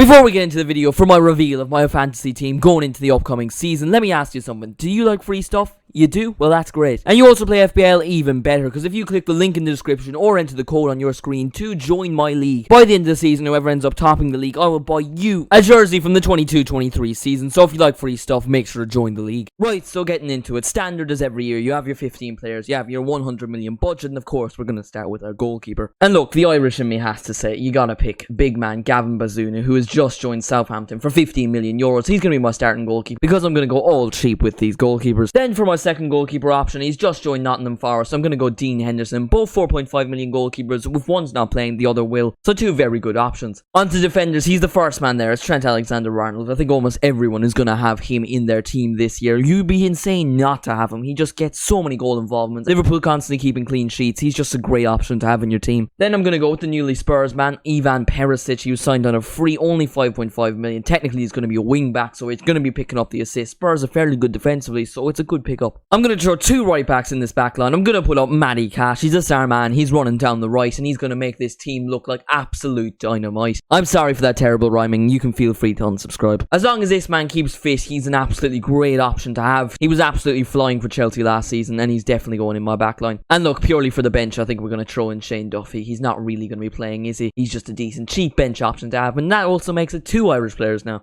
Before we get into the video for my reveal of my fantasy team going into the upcoming season, let me ask you something. Do you like free stuff? You do? Well, that's great. And you also play FPL, even better, because if you click the link in the description or enter the code on your screen to join my league, by the end of the season, whoever ends up topping the league, I will buy you a jersey from the 22-23 season. So if you like free stuff, make sure to join the league. Right, so getting into it, standard as every year, you have your 15 players, you have your 100 million budget, and of course, we're going to start with our goalkeeper. And look, the Irish in me has to say, you gotta pick big man Gavin Bazunu, who has just joined Southampton for 15 million euros. He's going to be my starting goalkeeper, because I'm going to go all cheap with these goalkeepers. Then for my second goalkeeper option, he's just joined Nottingham Forest, so I'm going to go Dean Henderson. Both 4.5 million goalkeepers. If one's not playing, the other will. So two very good options. On to defenders, he's the first man there. It's Trent Alexander-Arnold. I think almost everyone is going to have him in their team this year. You'd be insane not to have him. He just gets so many goal involvements. Liverpool constantly keeping clean sheets. He's just a great option to have in your team. Then I'm going to go with the newly Spurs man, Ivan Perisic. He was signed on a free, only 5.5 million. Technically, he's going to be a wing back, so he's going to be picking up the assist. Spurs are fairly good defensively, so it's a good pickup. I'm going to throw two right backs in this back line. I'm going to put up Matty Cash. He's a star man. He's running down the right, and he's going to make this team look like absolute dynamite. I'm sorry for that terrible rhyming. You can feel free to unsubscribe. As long as this man keeps fit, he's an absolutely great option to have. He was absolutely flying for Chelsea last season, and he's definitely going in my back line. And look, purely for the bench, I think we're going to throw in Shane Duffy. He's not really going to be playing, is he? He's just a decent, cheap bench option to have, and that also makes it two Irish players now.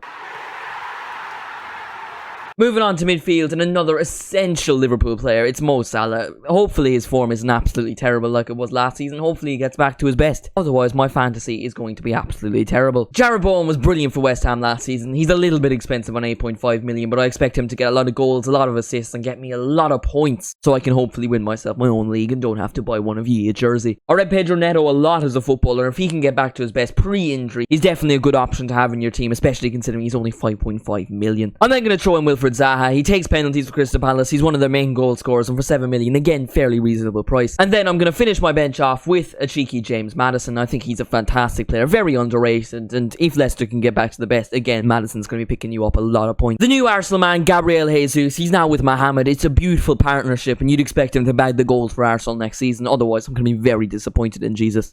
Moving on to midfield and another essential Liverpool player, it's Mo Salah. Hopefully his form isn't absolutely terrible like it was last season. Hopefully he gets back to his best. Otherwise, my fantasy is going to be absolutely terrible. Jarrod Bowen was brilliant for West Ham last season. He's a little bit expensive on 8.5 million, but I expect him to get a lot of goals, a lot of assists, and get me a lot of points, so I can hopefully win myself my own league and don't have to buy one of you a jersey. I read Pedro Neto a lot as a footballer. If he can get back to his best pre-injury, he's definitely a good option to have in your team, especially considering he's only 5.5 million. I'm then going to throw in Wilfred Zaha. He takes penalties for Crystal Palace. He's one of their main goal scorers, and for 7 million, again, fairly reasonable price. And then I'm going to finish my bench off with a cheeky James Maddison. I think he's a fantastic player, very underrated, and if Leicester can get back to the best, again, Maddison's going to be picking you up a lot of points. The new Arsenal man, Gabriel Jesus, he's now with Mohamed. It's a beautiful partnership, and you'd expect him to bag the goals for Arsenal next season. Otherwise, I'm going to be very disappointed in Jesus.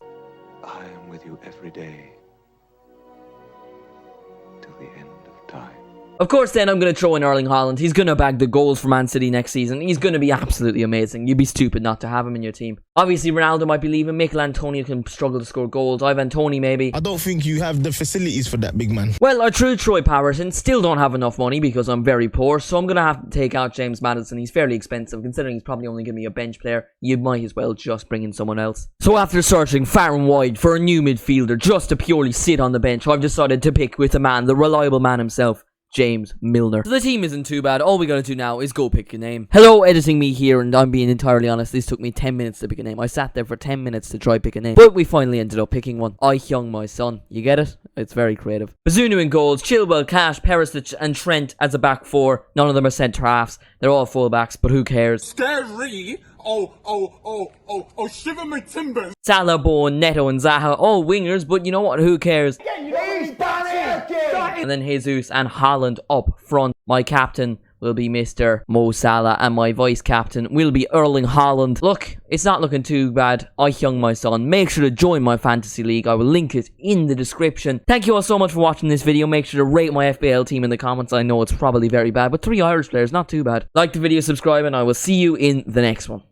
I am with you every day. Of course, then I'm going to throw in Erling Haaland. He's going to bag the goals for Man City next season. He's going to be absolutely amazing. You'd be stupid not to have him in your team. Obviously, Ronaldo might be leaving. Mikel Antonio can struggle to score goals. Ivan Toney, maybe. I don't think you have the facilities for that, big man. Well, I threw Troy Patterson. Still don't have enough money because I'm very poor. So I'm going to have to take out James Maddison. He's fairly expensive. Considering he's probably only going to be a bench player, you might as well just bring in someone else. So after searching far and wide for a new midfielder just to purely sit on the bench, I've decided to pick with the man, the reliable man himself, James Milner. So the team isn't too bad. All we gotta do now is go pick a name. Hello, editing me here, and I'm being entirely honest, this took me 10 minutes to pick a name. I sat there for 10 minutes to try pick a name, but we finally ended up picking one. I Hyung my son. You get it? It's very creative. Bazunu in goals, Chilwell, Cash, Perisic, and Trent as a back four. None of them are centre halves. They're all full backs, but who cares? Scary. Shiver my timbers. Salah, Bowen, Neto, and Zaha, all wingers, but you know what? Who cares? And then Jesus and Haaland up front. My captain will be Mr. Mo Salah, and my vice captain will be Erling Haaland. Look, it's not looking too bad. I Hyung my son. Make sure to join my fantasy league. I will link it in the description. Thank you all so much for watching this video. Make sure to rate my FPL team in the comments. I know it's probably very bad, but 3 Irish players, not too bad. Like the video, subscribe, and I will see you in the next one.